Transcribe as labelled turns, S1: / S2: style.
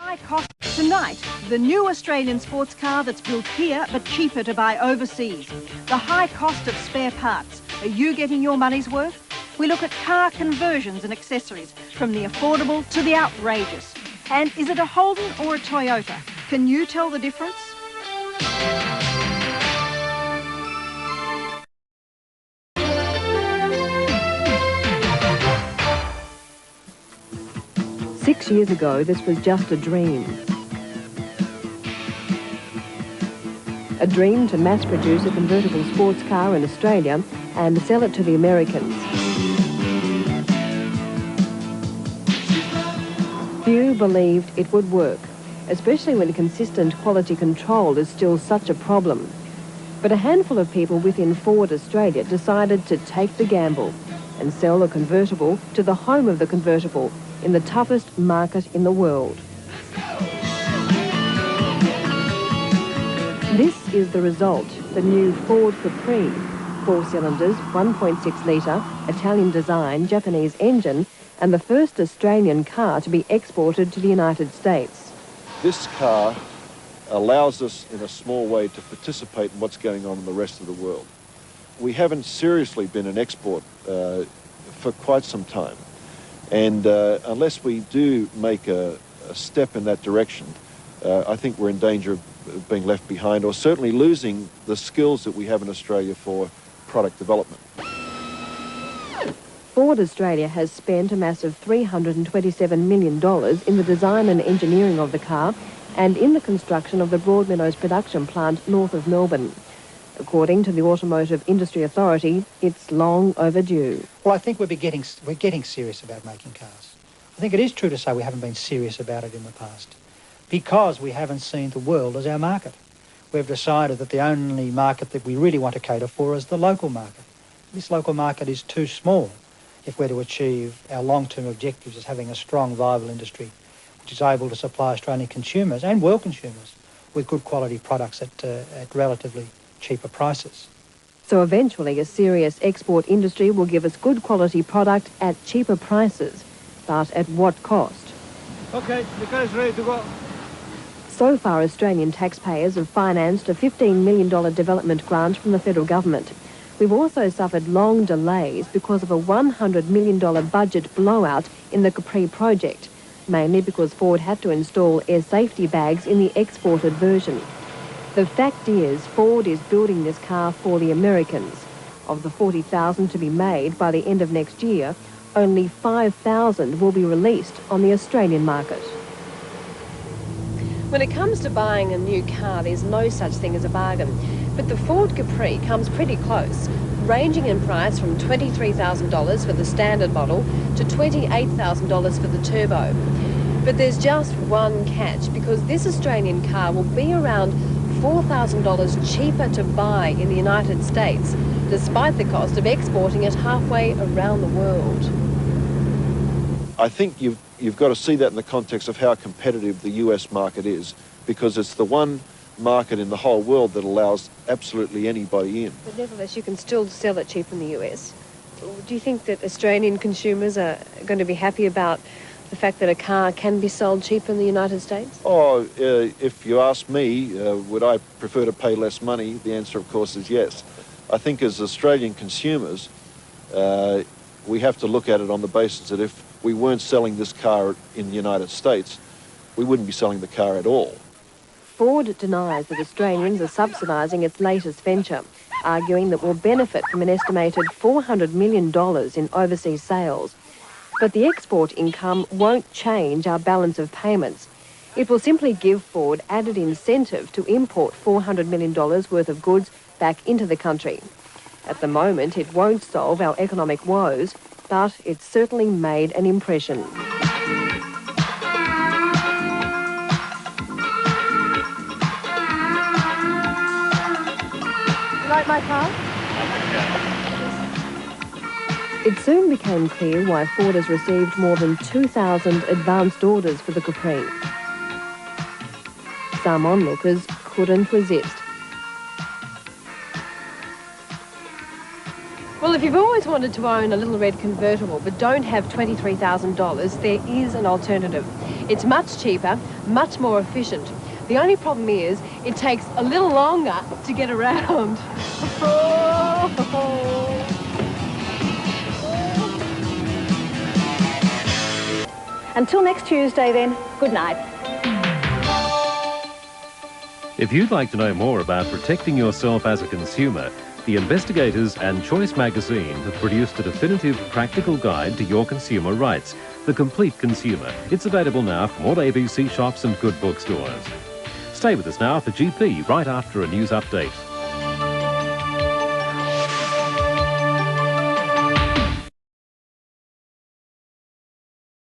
S1: High cost tonight, the new Australian sports car that's built here but cheaper to buy overseas. The high cost of spare parts. Are you getting your money's worth? We look at car conversions and accessories, from the affordable to the outrageous. And is it a Holden or a Toyota? Can you tell the difference?
S2: Six years ago, this was just a dream. A dream to mass-produce a convertible sports car in Australia and sell it to the Americans. Few believed it would work, especially when consistent quality control is still such a problem. But a handful of people within Ford Australia decided to take the gamble and sell the convertible to the home of the convertible in the toughest market in the world. This is the result, the new Ford Capri. 4 cylinders, 1.6 litre, Italian design, Japanese engine, and the first Australian car to be exported to the United States.
S3: This car allows us in a small way to participate in what's going on in the rest of the world. We haven't seriously been an export for quite some time. And unless we do make a step in that direction, I think we're in danger of being left behind, or certainly losing the skills that we have in Australia for product development.
S2: Ford Australia has spent a massive $327 million in the design and engineering of the car and in the construction of the Broadmeadows production plant north of Melbourne. According to the Automotive Industry Authority, it's long overdue.
S4: Well, I think we're getting serious about making cars. I think it is true to say we haven't been serious about it in the past because we haven't seen the world as our market. We've decided that the only market that we really want to cater for is the local market. This local market is too small if we're to achieve our long-term objectives as having a strong, viable industry which is able to supply Australian consumers and world consumers with good quality products at relatively cheaper prices.
S2: So eventually a serious export industry will give us good quality product at cheaper prices. But at what cost?
S5: Okay, the car is ready to go.
S2: So far, Australian taxpayers have financed a $15 million development grant from the federal government. We've also suffered long delays because of a $100 million budget blowout in the Capri project, mainly because Ford had to install air safety bags in the exported version. The fact is, Ford is building this car for the Americans. Of the 40,000 to be made by the end of next year, only 5,000 will be released on the Australian market. When it comes to buying a new car, there's no such thing as a bargain. But the Ford Capri comes pretty close, ranging in price from $23,000 for the standard model to $28,000 for the turbo. But there's just one catch, because this Australian car will be around $4,000 cheaper to buy in the United States, despite the cost of exporting it halfway around the world.
S3: I think you've got to see that in the context of how competitive the US market is, because it's the one market in the whole world that allows absolutely anybody in.
S2: But nevertheless, you can still sell it cheap in the US. Do you think that Australian consumers are going to be happy about the fact that a car can be sold cheap in the United States?
S3: Oh, if you ask me, would I prefer to pay less money? The answer, of course, is yes. I think as Australian consumers, we have to look at it on the basis that if we weren't selling this car in the United States, we wouldn't be selling the car at all.
S2: Ford denies that Australians are subsidising its latest venture, arguing that we'll benefit from an estimated $400 million in overseas sales. But the export income won't change our balance of payments. It will simply give Ford added incentive to import $400 million worth of goods back into the country. At the moment, it won't solve our economic woes, but it's certainly made an impression. You like my car? It soon became clear why Ford has received more than 2,000 advanced orders for the Capri. Some onlookers couldn't resist. Well, if you've always wanted to own a little red convertible but don't have $23,000, there is an alternative. It's much cheaper, much more efficient. The only problem is it takes a little longer to get around.
S1: Until next Tuesday then, good night.
S6: If you'd like to know more about protecting yourself as a consumer, the investigators and Choice magazine have produced a definitive practical guide to your consumer rights, The Complete Consumer. It's available now from all ABC shops and good bookstores. Stay with us now for GP right after a news update.